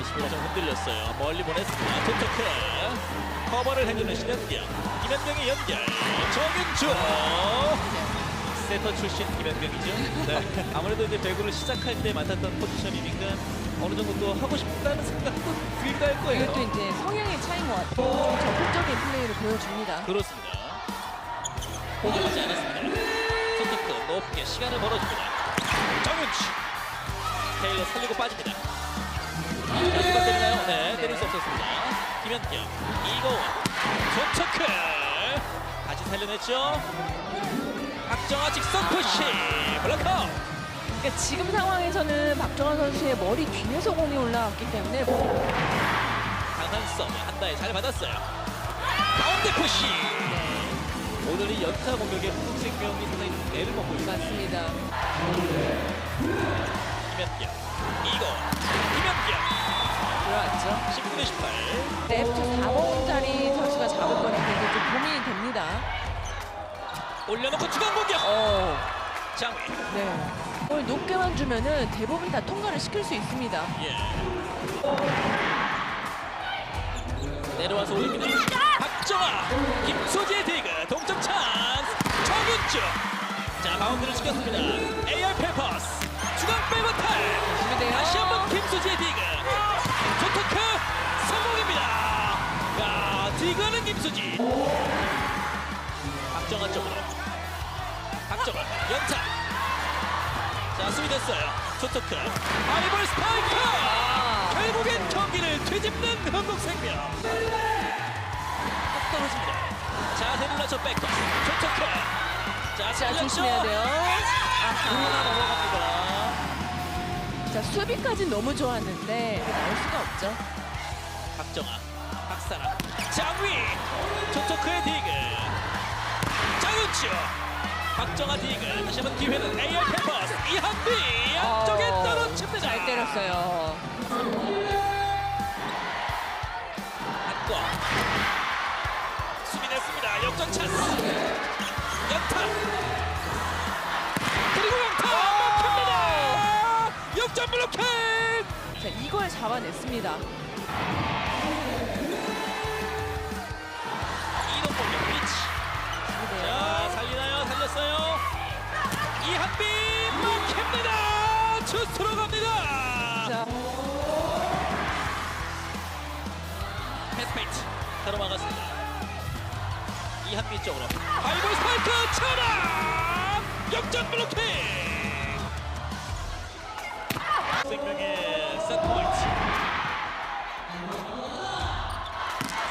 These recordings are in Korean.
리시브가 좀 흔들렸어요. 멀리 보냈습니다. 토토크 커버를 해주는 신현경. 김현경의 연결. 정윤주. 세터 출신 김현경이죠. 네. 아무래도 이제 배구를 시작할 때 맡았던 포지션이니까 어느 정도 또 하고 싶다는 생각도 들까 할 거예요. 이것도 이제 성향의 차이인 것 같아요. 좀 적극적인 플레이를 보여줍니다. 그렇습니다. 포기하지 않았습니다. 토토크 높게 시간을 벌어줍니다. 정윤주. 테일러 살리고 빠집니다. 자, 누가 때리나요? 네, 때릴 수 없었습니다. 김현경, 이고원, 조처크 다시 살려냈죠. 박정아 직선 푸시, 블락아웃. 그러니까 지금 상황에서는 박정환 선수의 머리 뒤에서 공이 올라왔기 때문에 강한 서브 한다에 잘 받았어요. 가운데 푸시. 오늘 이 연타 공격에 한국생명이 상당히 애를 먹고 있습니다. 맞습니다. 김현경, 이고원, 김현경. 들어왔죠. 19대 18. 레프트 4번 자리 선수가 잡을 거는 굉장히 좀 고민이 됩니다. 올려놓고 중앙 공격. 장위. 네. 오늘 높게만 주면은 대부분 다 통과를 시킬 수 있습니다. 예. 내려와서 올립니다. 박정아, 김소지의 디그, 동점 찬스. 정윤주. 자, 바운드를 시켰습니다. AR 페퍼스. 중앙 백어탈. 다시 한번 김소지의 디그. 조토크 성공입니다. 야, 디그는 김소지. 박정아 쪽으로. 박정아 연타. 자, 수비 됐어요. 조토크. 아이볼 스파이크. 결국엔 경기를 뒤집는 한국생명. 딱 떨어집니다. 자, 세룰라초 백커. 조토크. 자, 자, 조심해야 돼요. 하나 넘어갑니다. 자, 수비까지 너무 좋았는데 나올 수가 없죠. 박정아, 박사라, 장위, 조토크의 디그, 장윤주, 박정아 디그, 다시 한번 기회는 AR 페퍼스, 이한비 안쪽에 떨어집니다. 잘 때렸어요. 안고 수비 냈습니다. 역전 찬스, 연타, 그리고 연타 막힙니다. 역전 블로킹. 자, 이걸 잡아냈습니다. 이동 공격 피치. 자, 살리나요? 살렸어요. 이한비 막힙니다. 주스로 갑니다. 자, 패스페이트 바로 막았습니다. 이한비 쪽으로 하이볼 스파이크 차라 역전 블로킹. 생명의 세트포인트.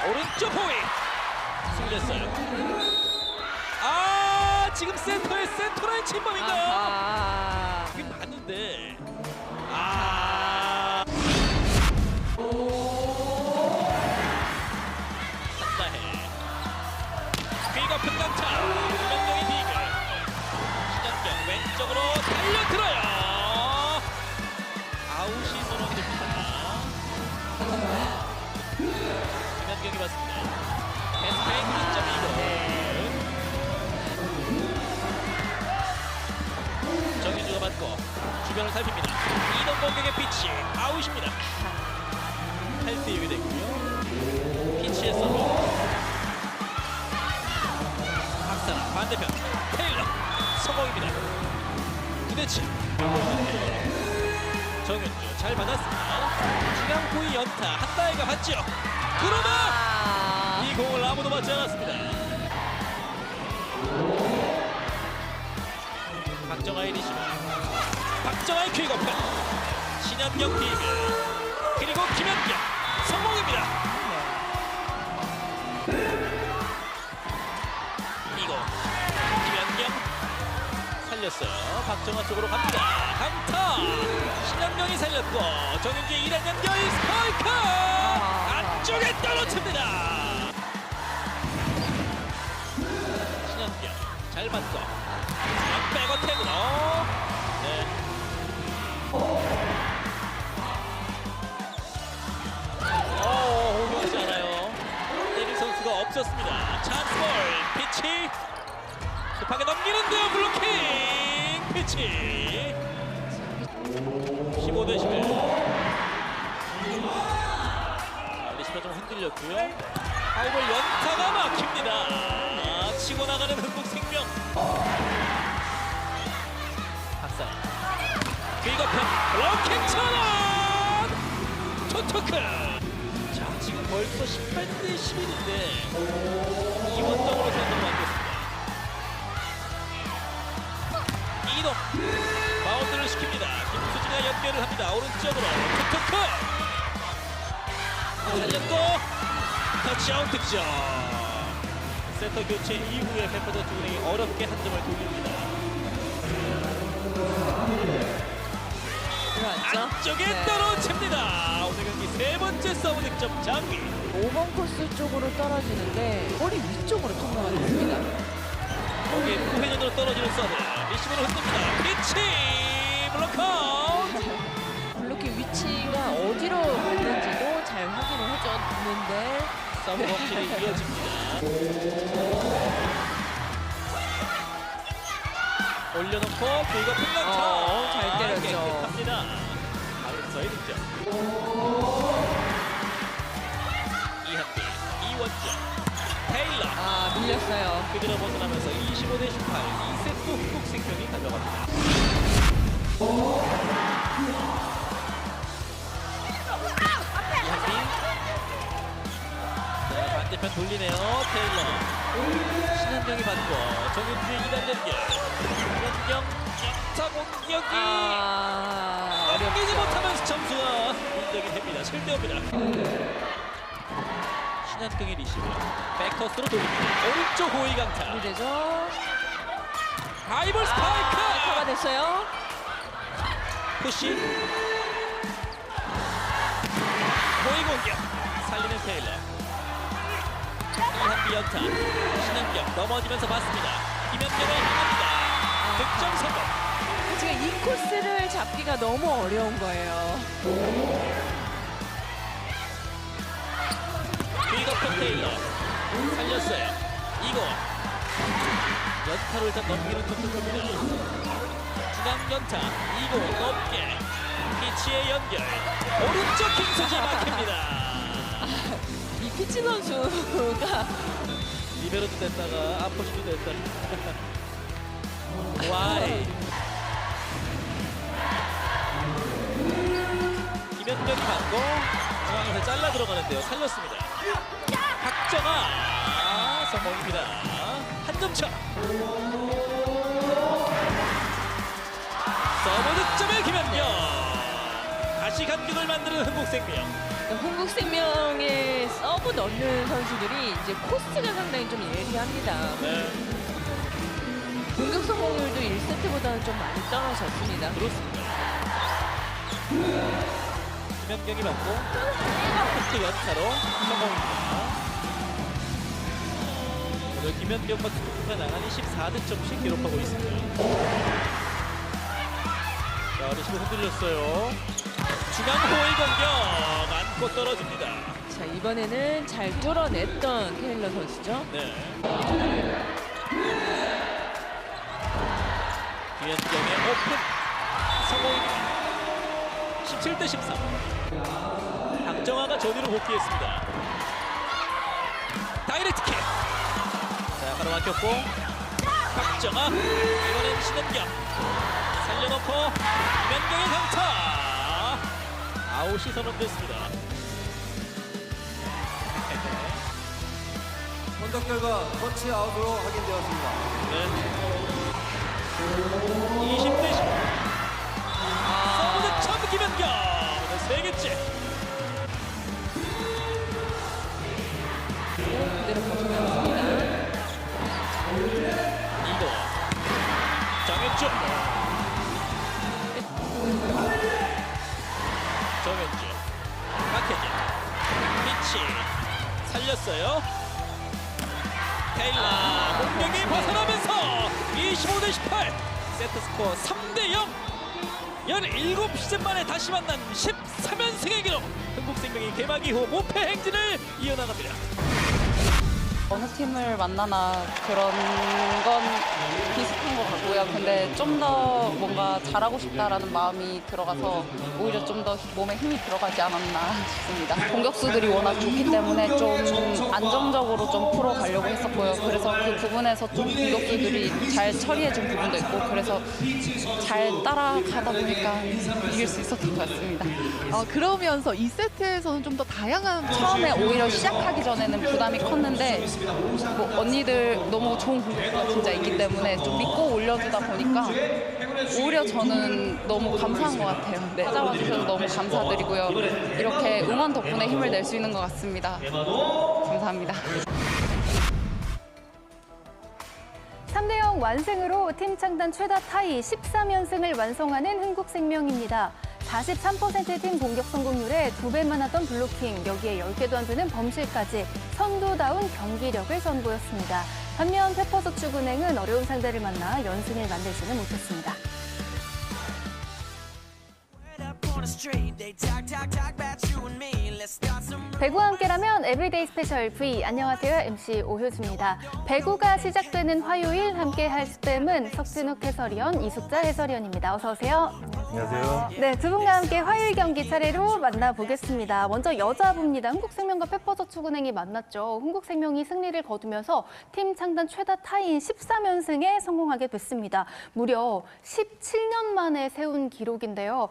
오른쪽 호이 승리했어요. 아, 지금 센터의 센터라인 침범인가요? 아하. 그게 맞는데. 아. 한다해. 귀거픈 강타. 김현경의 디그. 신현경 왼쪽으로 달려들어요. 아웃이 선언됩니다. 김현경이 봤습니다. 패스페인 2.2고. 정윤주가 받고 주변을 살핍니다. 이동 공격의 피치 아웃입니다. 8대 6이 됐고요. 피치의 서브. 박사나 반대편 테일러 성공입니다. 9대 7. 정윤주 잘 받았습니다. 중앙 후위 연타 한다해가 받죠. 그러나 이 공을 아무도 받지 않았습니다. 박정아의 리시브. 박정아의 퀵오픈. 신현경 디그. 그리고 김현경 성공입니다. 이거 김현경 살렸어요. 박정아 쪽으로 갑니다. 강타. 신현경이 살렸고 정윤주의 1한 연결 스파이크. 안쪽에 떨어집니다. 신현경 잘 맞고 백어택으로. 네. 호기하지 않아요. 때릴 선수가 없었습니다. 찬스볼 피치. 급하게 넘기는데요. 블로킹 피치. 15대 11. 뚫렸고요. 파이볼 연타가 막힙니다. 치고 나가는 흥국생명. 박상. 비거편 블로킹 전환. 토토크. 자, 지금 벌써 18대 11인데 이원정으로 선수를 맡겼습니다. 이동. 바운드를 시킵니다. 김수진과 연결을 합니다. 오른쪽으로 토토크. 살렸고 터치아웃 득점. 센터 교체 이후에 페퍼저축은행이 어렵게 한 점을 돌립니다. 들어왔죠? 안쪽에 네. 떨어집니다. 오늘 경기 세 번째 서브 득점 장기. 5번 코스 쪽으로 떨어지는데 머리 위쪽으로 통과가 됐습니다. 거기에 후회전으로 떨어지는 서브. 리시브로 흔듭니다. 피치 블로커. 블로킹 위치가 어디로 갔는지도 잘 확인을 해줬는데 서브 범실이 이어집니다. 올려놓고 그리고 핀런터 잘 때렸죠. 깨끗합니다. 바른서의 득점. 이한빈, 이원정, 테일러. 밀렸어요. 그대로 벗어나면서 25대 18 2세트 흥국생명이 가져갑니다. 이한빈. 네, 반대편 돌리네요. 테일러. 신한경이 받고 정윤주의 2단 연결. 신한경 역타 공격이 넘기지 어렵죠. 못하면서 점수가 인정이 됩니다. 7대5입니다. 신한경의 리시브. 백터스로 돌립니다. 오른쪽 호의 강타. 이래죠. 하이볼 스파이크. 커가 됐어요. 푸시. 호의 공격. 살리는 테일러. 이한비 연타. 신한경 넘어지면서 맞습니다. 김현경을 향합니다. 득점 성공. 지금 이 코스를 잡기가 너무 어려운 거예요. 비거픈 테일러. 살렸어요. 이거. 연타로 일단 넘기는 토트입니다. 중앙 연타. 이거 넘게. 피치의 연결. 오른쪽 김수지 막힙니다. 이 피치 선수가 리베로도 됐다가 아포시도 됐다가 와이. 김현경이 받고 중앙에서 잘라 들어가는데요. 살렸습니다. 박정아 성공입니다. 한 점 차. 서브 득점의 김현경. 다시 간격을 만드는 흥국생명. 흥국생명의 서브 넣는 선수들이 이제 코스가 상당히 좀 예리합니다. 네, 공격 성공률도 1세트보다는 좀 많이 떨어졌습니다. 그렇습니다. 김현경이 받고 포스트 연타로 성공입니다. 오늘 김현경과 투표가 나란히 14득점씩 기록하고 있습니다. 자, 리시브 흔들렸어요. 중앙 호의 공격 안고 떨어집니다. 자, 이번에는 잘 뚫어냈던 테일러 선수죠. 네. 김현경의 오픈 성공입니다. 17대 13. 박정아가 전위로 복귀했습니다. 다이렉트 킥. 자, 바로 막혔고 박정아. 이번엔 신은경. 살려놓고 김현경의 강타. 아웃이 선언됐습니다. 분석 결과 터치 아웃으로 확인되었습니다. 네. 20대 10. 서브 득점 김현경. 오늘 세 개째. 그대로 벗어났습니다. 이거 정현주. 정현주. 박혜진. 피치. 살렸어요. 테일러. 공격이 벗어나면서 25대 18. 세트 스코어 3대 0. 17시즌 만에 다시 만난 13연승의 기록. 흥국생명이 개막 이후 무패 행진을 이어나갑니다. 어느 팀을 만나나 그런 건 비슷한 것 같고요. 근데 좀 더 뭔가 잘하고 싶다라는 마음이 들어가서 오히려 좀 더 몸에 힘이 들어가지 않았나 싶습니다. 공격수들이 워낙 좋기 때문에 좀 안정적으로 좀 풀어가려고 했었고요. 그래서 그 부분에서 좀 공격수들이 잘 처리해준 부분도 있고 그래서 잘 따라가다 보니까 이길 수 있었던 것 같습니다. 그러면서 2세트에서는 좀 더 다양한 처음에 오히려 시작하기 전에는 부담이 컸는데 뭐 언니들 너무 좋은 공격수가 진짜 있기 때문에 좀 믿고 올려주다 보니까 오히려 저는 너무 감사한 것 같아요. 네, 찾아와 주셔서 너무 감사드리고요. 이렇게 응원 덕분에 힘을 낼 수 있는 것 같습니다. 감사합니다. 3대0 완승으로 팀 창단 최다 타이 13연승을 완성하는 흥국생명입니다. 43%팀 공격 성공률에 2배 많았던 블로킹, 여기에 10개도 안 되는 범실까지 선두다운 경기력을 선보였습니다. 반면 페퍼저축은행은 어려운 상대를 만나 연승을 만들지는 못했습니다. 배구와 함께라면 에브리데이 스페셜 V. 안녕하세요. MC 오효주입니다. 배구가 시작되는 화요일 함께할 스팸은 석진욱 해설위원, 이숙자 해설위원입니다. 어서 오세요. 안녕하세요. 네, 두 분과 함께 화요일 경기 차례로 만나보겠습니다. 먼저 여자부입니다. 흥국생명과 페퍼저축은행이 만났죠. 흥국생명이 승리를 거두면서 팀 창단 최다 타이인 13연승에 성공하게 됐습니다. 무려 17년 만에 세운 기록인데요.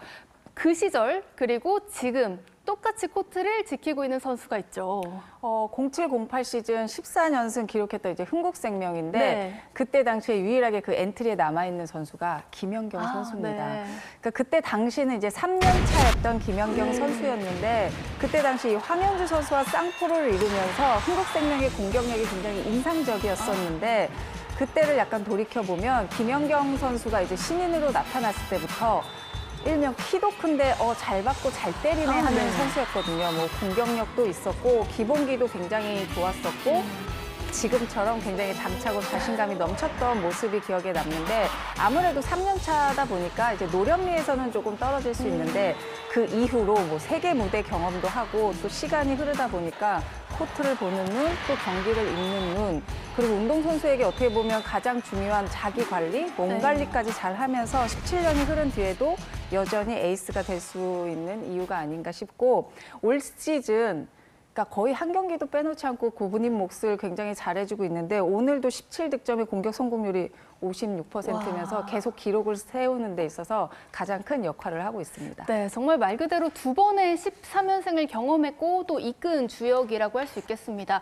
그 시절 그리고 지금 똑같이 코트를 지키고 있는 선수가 있죠. 0708 시즌 14연승 기록했던 이제 흥국생명인데 네. 그때 당시에 유일하게 그 엔트리에 남아있는 선수가 김연경 선수입니다. 네. 그러니까 그때 당시는 이제 3년 차였던 김연경 선수였는데 그때 당시 이 황현주 선수와 쌍포를 이루면서 흥국생명의 공격력이 굉장히 인상적이었었는데 그때를 약간 돌이켜보면 김연경 선수가 이제 신인으로 나타났을 때부터 일명 키도 큰데 잘 받고 잘 때리네 하는 네. 선수였거든요. 뭐 공격력도 있었고 기본기도 굉장히 좋았었고 지금처럼 굉장히 당차고 자신감이 넘쳤던 모습이 기억에 남는데 아무래도 3년 차다 보니까 이제 노련미에서는 조금 떨어질 수 있는데 그 이후로 뭐 세계 무대 경험도 하고 또 시간이 흐르다 보니까 코트를 보는 눈, 또 경기를 읽는 눈, 그리고 운동선수에게 어떻게 보면 가장 중요한 자기 관리, 몸 관리까지 잘 하면서 17년이 흐른 뒤에도 여전히 에이스가 될 수 있는 이유가 아닌가 싶고 올 시즌 그러니까 거의 한 경기도 빼놓지 않고 고분인 몫을 굉장히 잘해주고 있는데 오늘도 17득점의 공격 성공률이 56%면서 계속 기록을 세우는 데 있어서 가장 큰 역할을 하고 있습니다. 네, 정말 말 그대로 두 번의 13연승을 경험했고 또 이끈 주역이라고 할 수 있겠습니다.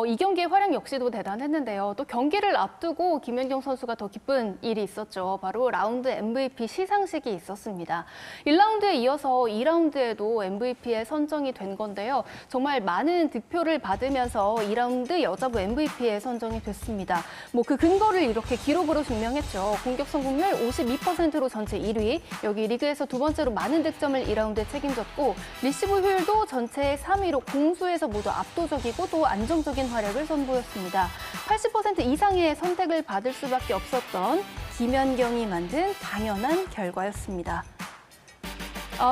이 경기의 활약 역시도 대단했는데요. 또 경기를 앞두고 김연경 선수가 더 기쁜 일이 있었죠. 바로 라운드 MVP 시상식이 있었습니다. 1라운드에 이어서 2라운드에도 MVP에 선정이 된 건데요. 정말 많은 득표를 받으면서 2라운드 여자부 MVP에 선정이 됐습니다. 뭐 그 근거를 이렇게 기록으로 증명했죠. 공격 성공률 52%로 전체 1위. 여기 리그에서 두 번째로 많은 득점을 2라운드에 책임졌고 리시브 효율도 전체 3위로 공수에서 모두 압도적이고 또 안정적인 활약을 선보였습니다. 80% 이상의 선택을 받을 수밖에 없었던 김연경이 만든 당연한 결과였습니다.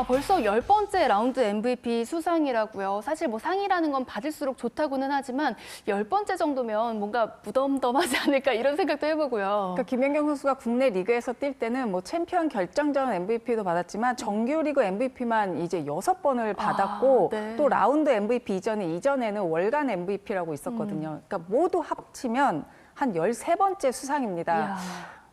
벌써 10번째 라운드 MVP 수상이라고요. 사실 뭐 상이라는 건 받을수록 좋다고는 하지만 10번째 정도면 뭔가 무덤덤하지 않을까 이런 생각도 해보고요. 그러니까 김연경 선수가 국내 리그에서 뛸 때는 뭐 챔피언 결정전 MVP도 받았지만 정규리그 MVP만 이제 6번을 받았고 네. 또 라운드 MVP 이전에는 월간 MVP라고 있었거든요. 그러니까 모두 합치면 한 13번째 수상입니다. 이야.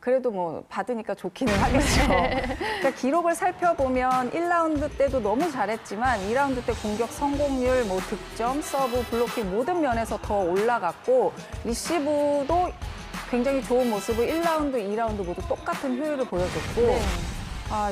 그래도 뭐 받으니까 좋기는 하겠죠. 그러니까 기록을 살펴보면 1라운드 때도 너무 잘했지만 2라운드 때 공격 성공률, 뭐 득점, 서브, 블로킹 모든 면에서 더 올라갔고 리시브도 굉장히 좋은 모습을 1라운드, 2라운드 모두 똑같은 효율을 보여줬고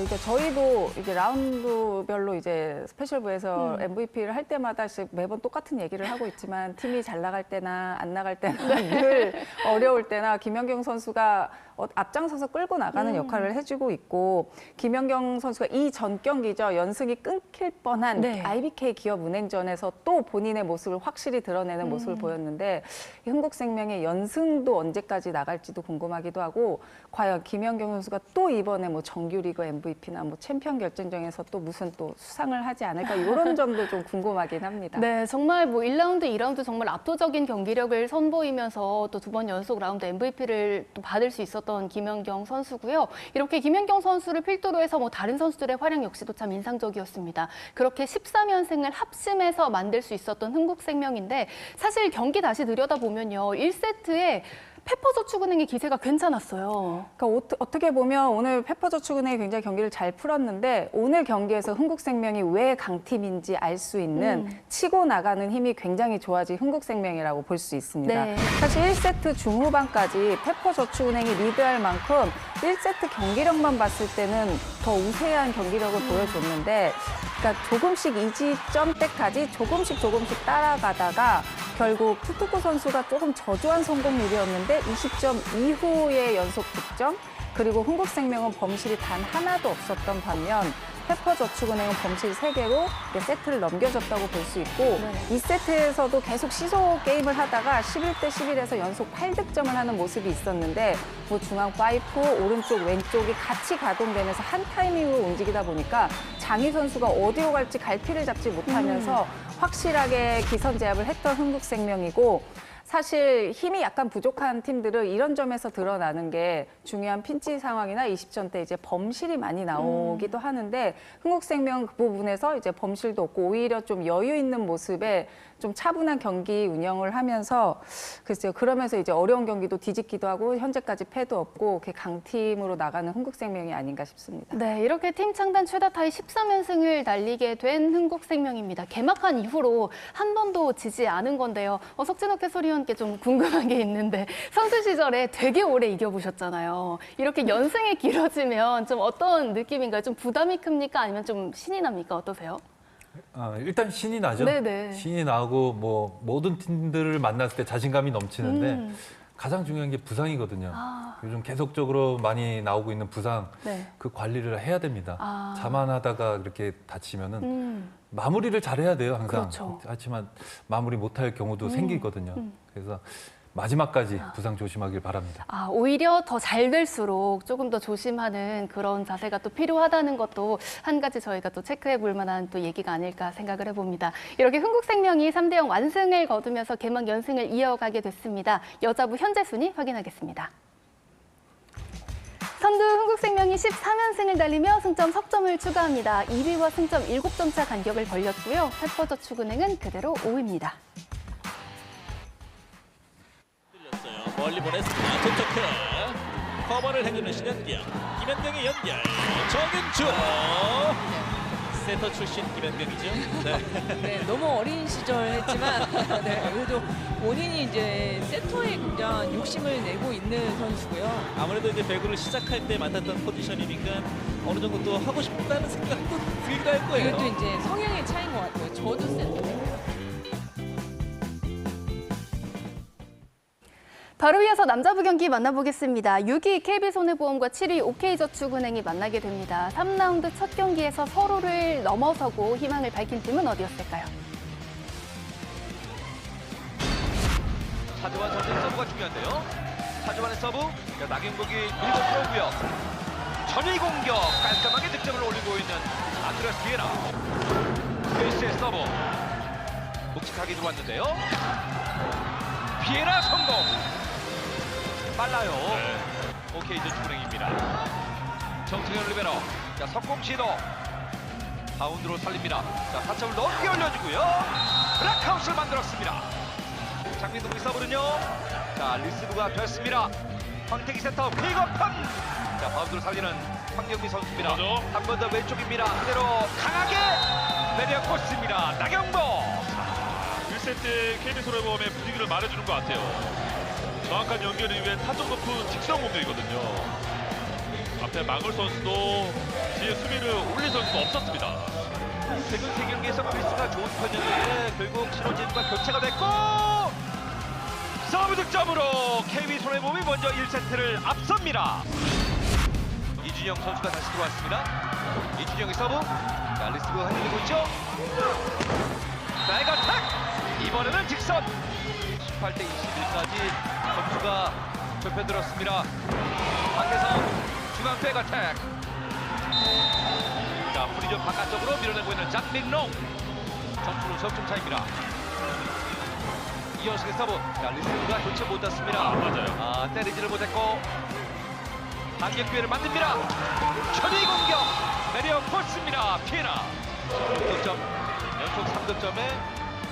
이게 저희도 이제 라운드별로 이제 스페셜부에서 MVP를 할 때마다 매번 똑같은 얘기를 하고 있지만 팀이 잘 나갈 때나 안 나갈 때나 늘 어려울 때나 김연경 선수가 앞장서서 끌고 나가는 역할을 해주고 있고 김연경 선수가 이 전 경기죠. 연승이 끊길 뻔한 네. IBK 기업은행전에서 또 본인의 모습을 확실히 드러내는 모습을 보였는데 흥국생명의 연승도 언제까지 나갈지도 궁금하기도 하고 과연 김연경 선수가 또 이번에 뭐 정규리그 MVP나 뭐 챔피언 결정전에서 또 무슨 또 수상을 하지 않을까 이런 점도 좀 궁금하긴 합니다. 네, 정말 뭐 1라운드, 2라운드 정말 압도적인 경기력을 선보이면서 또 2번 연속 라운드 MVP를 또 받을 수 있었던 김연경 선수고요. 이렇게 김연경 선수를 필두로 해서 뭐 다른 선수들의 활약 역시도 참 인상적이었습니다. 그렇게 13연승을 합심해서 만들 수 있었던 흥국생명인데 사실 경기 다시 들여다보면요. 1세트에 페퍼저축은행의 기세가 괜찮았어요. 그러니까 어떻게 보면 오늘 페퍼저축은행이 굉장히 경기를 잘 풀었는데 오늘 경기에서 흥국생명이 왜 강팀인지 알 수 있는 치고 나가는 힘이 굉장히 좋아진 흥국생명이라고 볼 수 있습니다. 네. 사실 1세트 중후반까지 페퍼저축은행이 리드할 만큼 1세트 경기력만 봤을 때는 더 우세한 경기력을 보여줬는데 그러니까 조금씩 이지점대까지 조금씩 따라가다가 결국 푸투쿠 선수가 조금 저조한 성공률이었는데 20점 이후의 연속 득점 그리고 흥국생명은 범실이 단 하나도 없었던 반면 페퍼저축은행은 범실 3개로 세트를 넘겨줬다고 볼 수 있고 이 세트에서도 계속 시소 게임을 하다가 11대 11에서 연속 8득점을 하는 모습이 있었는데 뭐 중앙 파이프, 오른쪽, 왼쪽이 같이 가동되면서 한 타이밍으로 움직이다 보니까 장희 선수가 어디로 갈지 갈피를 잡지 못하면서 확실하게 기선 제압을 했던 흥국생명이고 사실 힘이 약간 부족한 팀들은 이런 점에서 드러나는 게 중요한 핀치 상황이나 20점 때 이제 범실이 많이 나오기도 하는데 흥국생명 그 부분에서 이제 범실도 없고 오히려 좀 여유 있는 모습에 좀 차분한 경기 운영을 하면서 글쎄요 그러면서 이제 어려운 경기도 뒤집기도 하고 현재까지 패도 없고 강팀으로 나가는 흥국생명이 아닌가 싶습니다. 네, 이렇게 팀 창단 최다 타이 13연승을 달리게 된 흥국생명입니다. 개막한 이후로 한 번도 지지 않은 건데요. 석진욱 해설위원께 좀 궁금한 게 있는데 선수 시절에 되게 오래 이겨보셨잖아요. 이렇게 연승이 길어지면 좀 어떤 느낌인가요? 좀 부담이 큽니까? 아니면 좀 신이 납니까? 어떠세요? 일단 신이 나죠. 네네. 신이 나고 뭐 모든 팀들을 만났을 때 자신감이 넘치는데 가장 중요한 게 부상이거든요. 요즘 계속적으로 많이 나오고 있는 부상 네. 그 관리를 해야 됩니다. 자만하다가 이렇게 다치면은 마무리를 잘해야 돼요 항상. 그렇죠. 하지만 마무리 못할 경우도 생기거든요. 그래서 마지막까지 부상 조심하길 바랍니다. 오히려 더 잘 될수록 조금 더 조심하는 그런 자세가 또 필요하다는 것도 한 가지 저희가 또 체크해 볼 만한 또 얘기가 아닐까 생각을 해봅니다. 이렇게 흥국생명이 3대0 완승을 거두면서 개막 연승을 이어가게 됐습니다. 여자부 현재 순위 확인하겠습니다. 선두 흥국생명이 13연승을 달리며 승점 석점을 추가합니다. 2위와 승점 7점 차 간격을 벌렸고요. 페퍼저축은행은 그대로 5위입니다. 멀리 보냈습니다. 투토크 커버를 해주는 신현경 김연경의 연결 정윤주 세터 출신 김연경이죠. 네. 네, 너무 어린 시절 했지만 네, 그래도 본인이 이제 세터에 굉장한 욕심을 내고 있는 선수고요. 아무래도 이제 배구를 시작할 때 맡았던 포지션이니까 어느 정도 또 하고 싶다는 생각도 들기도 할 거예요. 이것도 이제 성향의 차이인 것 같아요. 저도 세터. 바로 이어서 남자부 경기 만나보겠습니다. 6위 KB손해보험과 7위 OK저축은행이 만나게 됩니다. 3라운드 첫 경기에서 서로를 넘어서고 희망을 밝힌 팀은 어디였을까요? 차주환 선수의 서브가 중요한데요. 차주환의 서브, 나경복이 밀고 들어오고요. 전위 공격, 깔끔하게 득점을 올리고 있는 안드레스 비에라. 페이스의 서브, 묵직하게 들어왔는데요. 비에라 성공! 빨라요. OK저축은행입니다. 정승현 리베로. 자, 석공 시도. 바운드로 살립니다. 자, 타점을 높게 올려주고요. 블랙하우스를 만들었습니다. 장민동의 서브는요. 자, 리스브가 됐습니다. 황태기 센터 픽업펀. 자, 바운드로 살리는 황경미 선수입니다. 한 번 더 왼쪽입니다. 그대로 강하게 내려꽂습니다. 나경보. 1세트 KB손해보험의 분위기를 말해주는 것 같아요. 정확한 연결을 위해 타점 높은 직선 공격이거든요. 앞에 망울 선수도 뒤에 수비를 올린 선수도 없었습니다. 최근 3경기에서 크리스가 좋은 편이었는데 결국 신호진과 교체가 됐고 서브 득점으로 KB 손해보험이 먼저 1세트를 앞섭니다. 이준영 선수가 다시 들어왔습니다. 이준영의 서브. 자, 리스브 흔들리고 있죠. 백어택. 이번에는 직선. 18대 21까지 점수가 좁혀들었습니다. 박혜성 중앙 백어택. 자, 프리존 바깥쪽으로 밀어내고 있는 장민롱. 점수는 석점 차입니다. 이현식의 서브. 자, 리스브가 좋지 못했습니다. 맞아요. 때리지를 못했고 반격 기회를 만듭니다. 천이 공격. 매력 포스입니다. 피해나 16득점. 연속 3득점에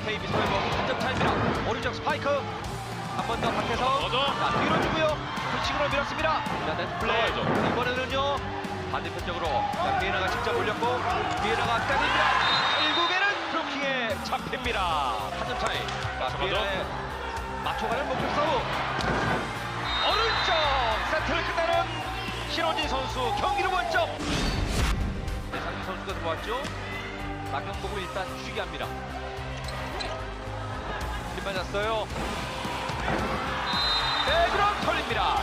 KB 손해보험 한점 차입니다. 오른쪽 스파이크. 한 번 더 박혜성. 자, 뒤로 주고요. 풀칭으로 밀었습니다. 자, 네트 플레이. 이번에는요. 반대편 쪽으로. 자, 비에나가 직접 올렸고 비에나가 때립니다. 결국에는 브로킹에 잡힙니다. 한 점 차이. 자, 비에나의 맞춰가는 목표 서브. 오른쪽 세트를 끝내는 신호진 선수 경기를 원점. 장민 선수가 들어왔죠. 나경복을 일단 쉬게 합니다. 힘 맞았어요. 백으로 털립니다.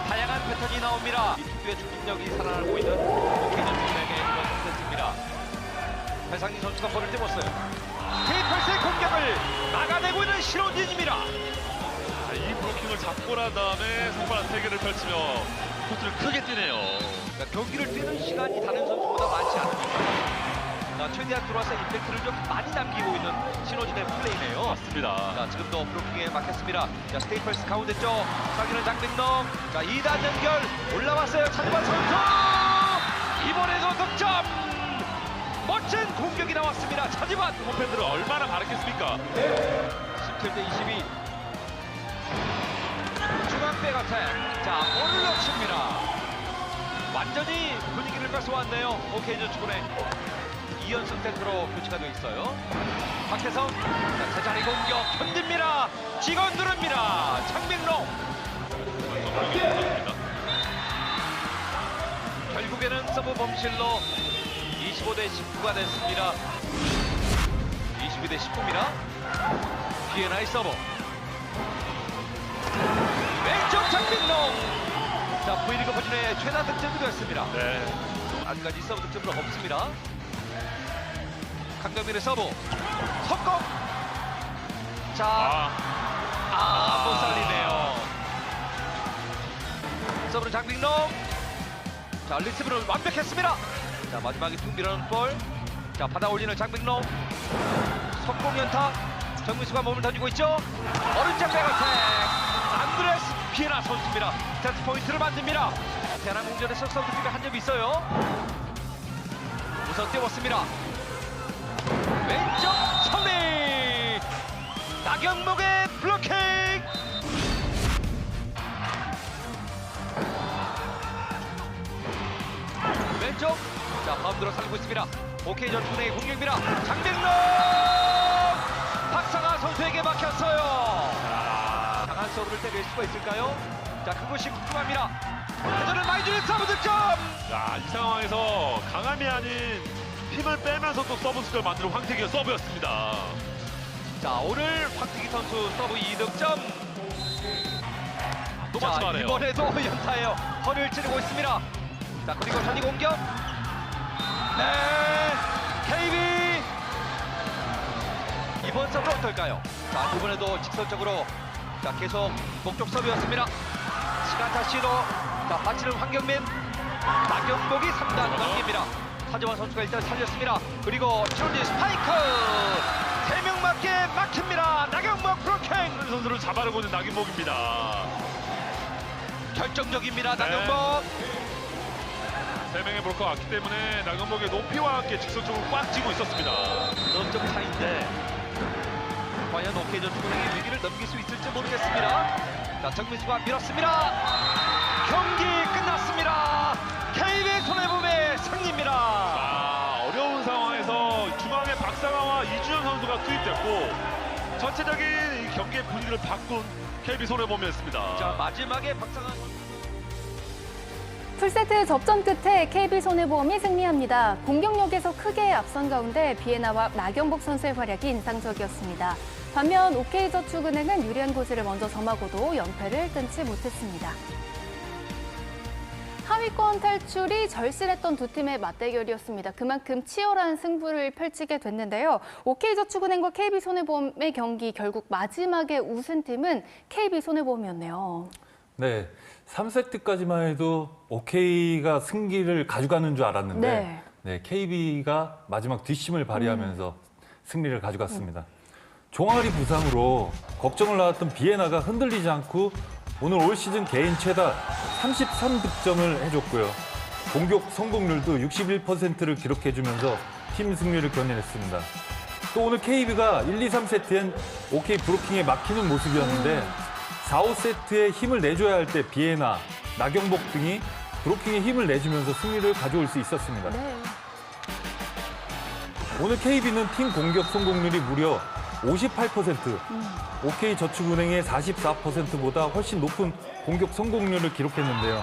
다양한 패턴이 나옵니다. 이 투수의 추진력이 살아나고 있는 오케이전 팀에게 이번 세트입니다. 배상진 선수가 볼을 떼었어요. K8스의 공격을 막아내고 있는 신호진입니다. 이 브로킹을 잡고 난 다음에 선발 태계를 펼치며 코트를 크게 뛰네요. 그러니까 경기를 뛰는 시간이 다른 선수보다 많지 않습니다. 최대한 들어와서 임팩트를 좀 많이 남기고 있는 신호진의 플레이네요. 맞습니다. 자, 지금도 브로킹에 막혔습니다. 자, 스테이플스 가운데 쪽 사기는 장민동. 자, 2단 연결 올라왔어요. 차주환 선수. 이번에도 득점. 멋진 공격이 나왔습니다. 차지환. 홈팬들은 얼마나 바랐겠습니까? 17대 22. 중앙백 어택. 자, 볼을 놓칩니다. 완전히 분위기를 뺏어왔네요. 오케이전 축구네. 2연승 세트로 교체가 되어 있어요. 박혜성. 자, 제자리 공격 견딥니다. 직원 누릅니다. 장민롱. 결국에는 서브 범실로 25대 19가 됐습니다. 22대 19입니다. 비에나의 서브. 왼쪽 장민롱. 자, V리그 포진의 최다 득점이 되었습니다. 네. 아직까지 서브 득점은 없습니다. 강경민의 서브. 석공. 자, 못 살리네요. 서브는 장민롱. 자, 리스브는 완벽했습니다. 자, 마지막에 툭 밀어넣은 볼. 자, 받아 올리는 장민롱. 석공 연타. 정민수가 몸을 던지고 있죠. 오른쪽 백어택. 안드레스 피에나 선수입니다. 세트 포인트를 만듭니다. 대한항공전에서 서브 득점이 한 점이 있어요. 우선 띄웠습니다. 왼쪽 선미. 나경목의 블로킹. 왼쪽. 자, 바운드로 살리고 있습니다. 오케이전 투네의 공격입니다. 장민롱. 박상아 선수에게 막혔어요. 강한 서브를 때릴 수가 있을까요? 자, 그것이 궁금합니다. 회전을 많이 주는 서브 득점. 자, 이 상황에서 강함이 아닌 힘을 빼면서 또 서브 득점을 만드는 황태기의 서브였습니다. 자, 오늘 황태기 선수 서브 2득점. 또 자, 마침하네요. 이번에도 연타예요. 허리를 찌르고 있습니다. 자, 그리고 전이 공격. 네, KB. 이번 서브 어떨까요? 자, 이번에도 직선적으로. 자, 계속 목적 서브였습니다. 시간차 시도. 자, 받치는 황경민. 나경복이 3단 넘깁니다. 차지환 선수가 일단 살렸습니다. 그리고 신호진 스파이크. 3명 맞게 막힙니다. 나경복 브로킹. 선수를 잡아내고 있는 나경복입니다. 결정적입니다. 나경복. 3명의 브로커가 왔기 때문에 나경복의 높이와 함께 직선적으로 꽉 쥐고 있었습니다. 넉 점 차인데 과연 오케이전 축구의 위기를 넘길 수 있을지 모르겠습니다. 자, 정민수가 밀었습니다. 경기 끝났습니다. KB 손해보험의 승리입니다. 자, 어려운 상황에서 중앙에 박상아와 이준영 선수가 투입됐고 전체적인 이 경기의 분위기를 바꾼 KB 손해보험이었습니다. 자, 마지막에 박상환 풀세트 접전 끝에 KB손해보험이 승리합니다. 공격력에서 크게 앞선 가운데 비에나와 나경복 선수의 활약이 인상적이었습니다. 반면 OK저축은행은 유리한 고지를 먼저 점하고도 연패를 끊지 못했습니다. 하위권 탈출이 절실했던 두 팀의 맞대결이었습니다. 그만큼 치열한 승부를 펼치게 됐는데요. OK저축은행과 KB손해보험의 경기 결국 마지막에 우승 팀은 KB손해보험이었네요. 네, 3세트까지만 해도 OK가 승기를 가져가는 줄 알았는데 KB가 마지막 뒷심을 발휘하면서 승리를 가져갔습니다. 종아리 부상으로 걱정을 낳았던 비에나가 흔들리지 않고 오늘 올 시즌 개인 최다 33득점을 해줬고요. 공격 성공률도 61%를 기록해주면서 팀 승리를 견인했습니다. 또 오늘 KB가 1, 2, 3세트엔 OK 브로킹에 막히는 모습이었는데 4, 5세트에 힘을 내줘야 할 때 비에나, 나경복 등이 브로킹에 힘을 내주면서 승리를 가져올 수 있었습니다. 오늘 KB는 팀 공격 성공률이 무려 58%, OK저축은행의 44%보다 훨씬 높은 공격 성공률을 기록했는데요.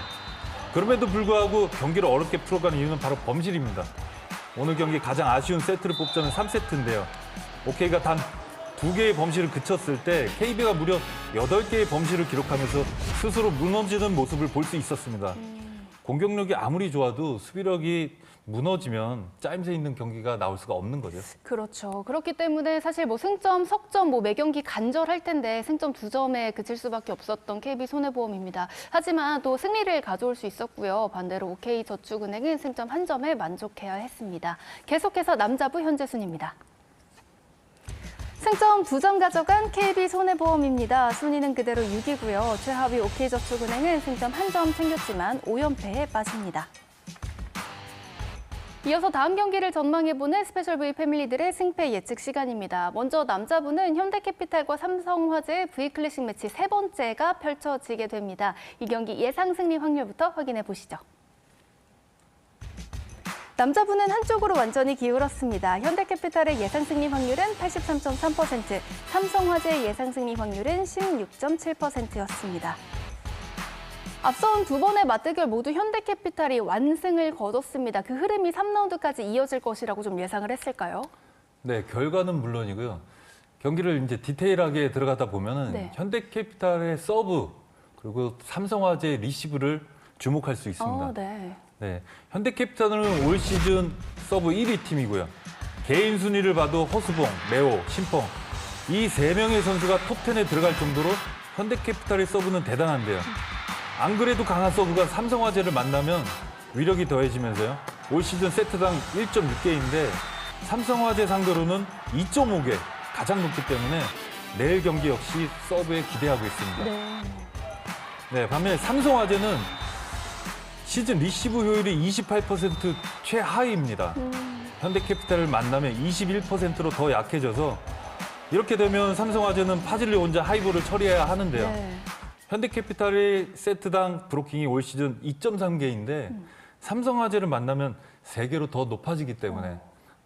그럼에도 불구하고 경기를 어렵게 풀어가는 이유는 바로 범실입니다. 오늘 경기 가장 아쉬운 세트를 뽑자면 3세트인데요. OK가 단 2개의 범실을 그쳤을 때 KB가 무려 8개의 범실을 기록하면서 스스로 무너지는 모습을 볼 수 있었습니다. 공격력이 아무리 좋아도 수비력이 무너지면 짜임새 있는 경기가 나올 수가 없는 거죠. 그렇죠. 그렇기 때문에 사실 승점, 석점 매 경기 간절할 텐데 승점 2점에 그칠 수밖에 없었던 KB손해보험입니다. 하지만 또 승리를 가져올 수 있었고요. 반대로 OK저축은행은 승점 1점에 만족해야 했습니다. 계속해서 남자부 현재 순위입니다. 승점 2점 가져간 KB손해보험입니다. 순위는 그대로 6위고요. 최하위 OK저축은행은 승점 1점 챙겼지만 5연패에 빠집니다. 이어서 다음 경기를 전망해보는 스페셜 V 패밀리들의 승패 예측 시간입니다. 먼저 남자부는 현대캐피탈과 삼성화재의 V클래식 매치 세 번째가 펼쳐지게 됩니다. 이 경기 예상 승리 확률부터 확인해 보시죠. 남자부는 한쪽으로 완전히 기울었습니다. 현대캐피탈의 예상 승리 확률은 83.3%, 삼성화재의 예상 승리 확률은 16.7%였습니다. 앞선 두 번의 맞대결 모두 현대캐피탈이 완승을 거뒀습니다. 그 흐름이 3라운드까지 이어질 것이라고 좀 예상을 했을까요? 네, 결과는 물론이고요. 경기를 이제 디테일하게 들어가다 보면은 현대캐피탈의 서브 그리고 삼성화재의 리시브를 주목할 수 있습니다. 네, 현대캐피탈은 올 시즌 서브 1위 팀이고요. 개인 순위를 봐도 허수봉, 레오, 신펑 이 세 명의 선수가 톱10에 들어갈 정도로 현대캐피탈의 서브는 대단한데요. 안 그래도 강한 서브가 삼성화재를 만나면 위력이 더해지면서요. 올 시즌 세트당 1.6개인데 삼성화재 상대로는 2.5개 가장 높기 때문에 내일 경기 역시 서브에 기대하고 있습니다. 네, 반면에 삼성화재는 시즌 리시브 효율이 28% 최하위입니다. 현대캐피탈을 만나면 21%로 더 약해져서 이렇게 되면 삼성화재는 파질리 혼자 하이볼을 처리해야 하는데요. 현대캐피탈의 세트당 브로킹이 올 시즌 2.3개인데 삼성화재를 만나면 3개로 더 높아지기 때문에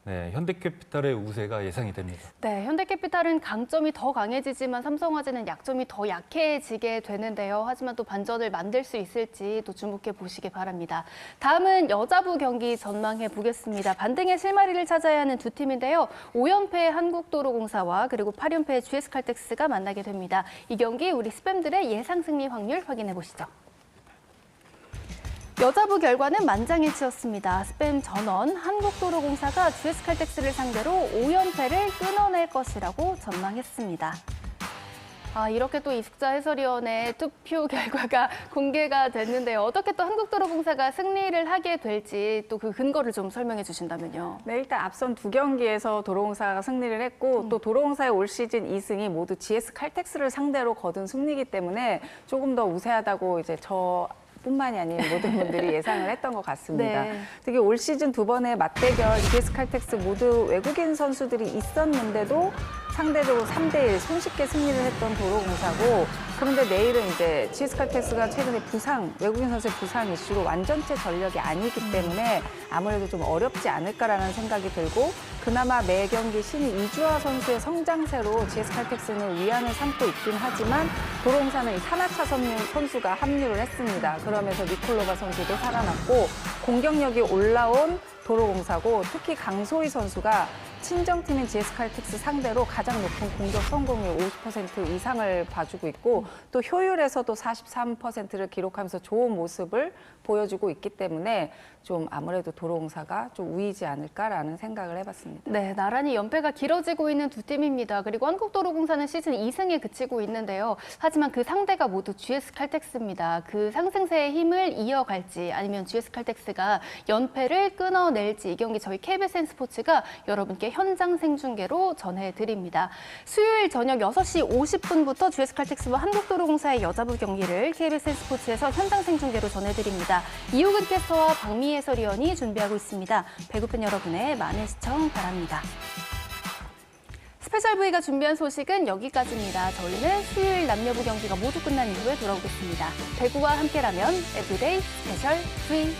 현대캐피탈의 우세가 예상이 됩니다. 네, 현대캐피탈은 강점이 더 강해지지만 삼성화재는 약점이 더 약해지게 되는데요. 하지만 또 반전을 만들 수 있을지 또 주목해 보시기 바랍니다. 다음은 여자부 경기 전망해 보겠습니다. 반등의 실마리를 찾아야 하는 두 팀인데요. 5연패의 한국도로공사와 그리고 8연패의 GS칼텍스가 만나게 됩니다. 이 경기 우리 스팸들의 예상 승리 확률 확인해 보시죠. 여자부 결과는 만장일치였습니다. 스팸 전원 한국도로공사가 GS칼텍스를 상대로 5연패를 끊어낼 것이라고 전망했습니다. 이렇게 또 이숙자 해설위원의 투표 결과가 공개가 됐는데요. 어떻게 또 한국도로공사가 승리를 하게 될지 또 그 근거를 좀 설명해 주신다면요. 네, 일단 앞선 두 경기에서 도로공사가 승리를 했고 또 도로공사의 올 시즌 2승이 모두 GS칼텍스를 상대로 거둔 승리이기 때문에 조금 더 우세하다고 이제 뿐만이 아닌 모든 분들이 예상을 했던 것 같습니다. 특히 올 시즌 두 번의 맞대결 GS칼텍스 모두 외국인 선수들이 있었는데도 상대적으로 3대1 손쉽게 승리를 했던 도로공사고 그런데 내일은 이제 GS 칼텍스가 최근에 부상, 외국인 선수의 부상 이슈로 완전체 전력이 아니기 때문에 아무래도 좀 어렵지 않을까라는 생각이 들고 그나마 매 경기 신인 이주하 선수의 성장세로 GS 칼텍스는 위안을 삼고 있긴 하지만 도로공사는 이 산하차 선수가 합류를 했습니다. 그러면서 니콜로바 선수도 살아났고 공격력이 올라온 도로공사고 특히 강소희 선수가 친정팀인 GS 칼텍스 상대로 가장 높은 공격 성공률 50% 이상을 봐주고 있고 또 효율에서도 43%를 기록하면서 좋은 모습을 보여주고 있기 때문에 좀 아무래도 도로공사가 좀 우위지 않을까라는 생각을 해봤습니다. 네, 나란히 연패가 길어지고 있는 두 팀입니다. 그리고 한국도로공사는 시즌 2승에 그치고 있는데요. 하지만 그 상대가 모두 GS 칼텍스입니다. 그 상승세의 힘을 이어갈지 아니면 GS 칼텍스가 연패를 끊어낼지 이 경기 저희 KBS N스포츠가 여러분께 현장 생중계로 전해드립니다. 수요일 저녁 6시 50분부터 GS 칼텍스와 한국도로공사의 여자부 경기를 KBS N스포츠에서 현장 생중계로 전해드립니다. 이호근 캐스터와 박미 해설위원이 준비하고 있습니다. 배고픈 여러분의 많은 시청 바랍니다. 스페셜 V가 준비한 소식은 여기까지입니다. 저희는 수요일 남녀부 경기가 모두 끝난 이후에 돌아오겠습니다. 배구와 함께라면 에브리데이 스페셜 V.